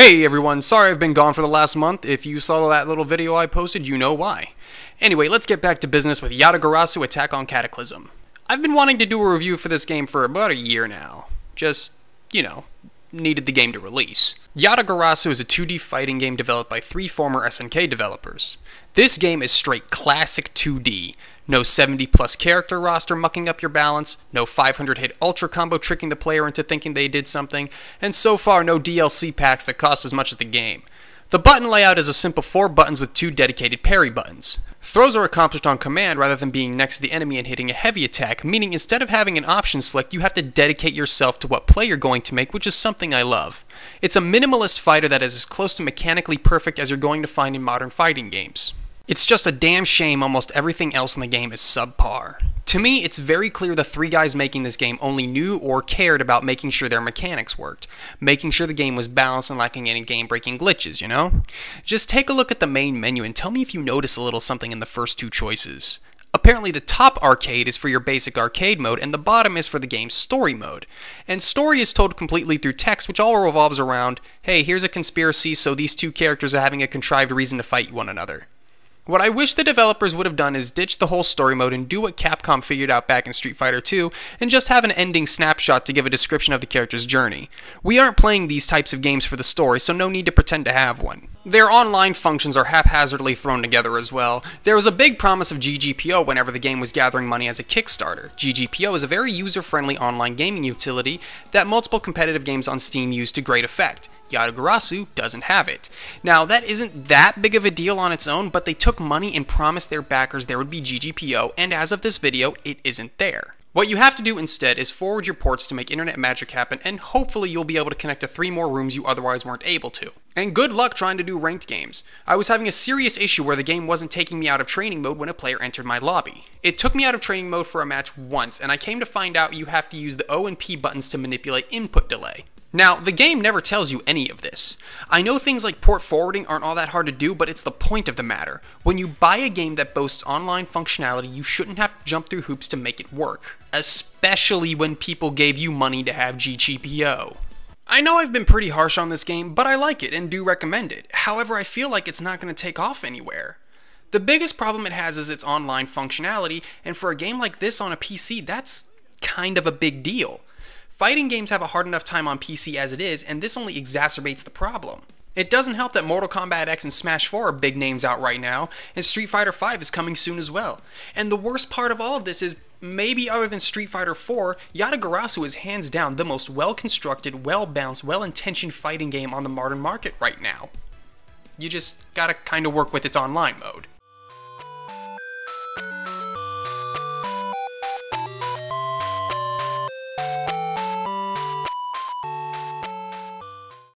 Hey everyone, sorry I've been gone for the last month. If you saw that little video I posted, you know why. Anyway, let's get back to business with Yatagarasu Attack on Cataclysm. I've been wanting to do a review for this game for about a year now. Just, needed the game to release. Yatagarasu is a 2D fighting game developed by 3 former SNK developers. This game is straight classic 2D. No 70 plus character roster mucking up your balance, no 500 hit ultra combo tricking the player into thinking they did something, and so far no DLC packs that cost as much as the game. The button layout is a simple 4 buttons with 2 dedicated parry buttons. Throws are accomplished on command rather than being next to the enemy and hitting a heavy attack, meaning instead of having an option select, you have to dedicate yourself to what play you're going to make, which is something I love. It's a minimalist fighter that is as close to mechanically perfect as you're going to find in modern fighting games. It's just a damn shame almost everything else in the game is subpar. To me, it's very clear the 3 guys making this game only knew or cared about making sure their mechanics worked, making sure the game was balanced and lacking any game-breaking glitches, you know? Just take a look at the main menu and tell me if you notice a little something in the first 2 choices. Apparently the top arcade is for your basic arcade mode and the bottom is for the game's story mode. And story is told completely through text, which all revolves around, hey, here's a conspiracy, so these 2 characters are having a contrived reason to fight one another. What I wish the developers would have done is ditch the whole story mode and do what Capcom figured out back in Street Fighter 2 and just have an ending snapshot to give a description of the character's journey. We aren't playing these types of games for the story, so no need to pretend to have one. Their online functions are haphazardly thrown together as well. There was a big promise of GGPO whenever the game was gathering money as a Kickstarter. GGPO is a very user-friendly online gaming utility that multiple competitive games on Steam use to great effect. Yatagarasu doesn't have it. Now, that isn't that big of a deal on its own, but they took money and promised their backers there would be GGPO, and as of this video, it isn't there. What you have to do instead is forward your ports to make internet magic happen, and hopefully you'll be able to connect to 3 more rooms you otherwise weren't able to. And good luck trying to do ranked games. I was having a serious issue where the game wasn't taking me out of training mode when a player entered my lobby. It took me out of training mode for a match once, and I came to find out you have to use the O and P buttons to manipulate input delay. Now, the game never tells you any of this. I know things like port forwarding aren't all that hard to do, but it's the point of the matter. When you buy a game that boasts online functionality, you shouldn't have to jump through hoops to make it work. Especially when people gave you money to have GGPO. I know I've been pretty harsh on this game, but I like it and do recommend it. However, I feel like it's not going to take off anywhere. The biggest problem it has is its online functionality, and for a game like this on a PC, that's kind of a big deal. Fighting games have a hard enough time on PC as it is, and this only exacerbates the problem. It doesn't help that Mortal Kombat X and Smash 4 are big names out right now, and Street Fighter 5 is coming soon as well. And the worst part of all of this is, maybe other than Street Fighter 4, Yatagarasu is hands down the most well-constructed, well-balanced, well-intentioned fighting game on the modern market right now. You just gotta kinda work with its online mode.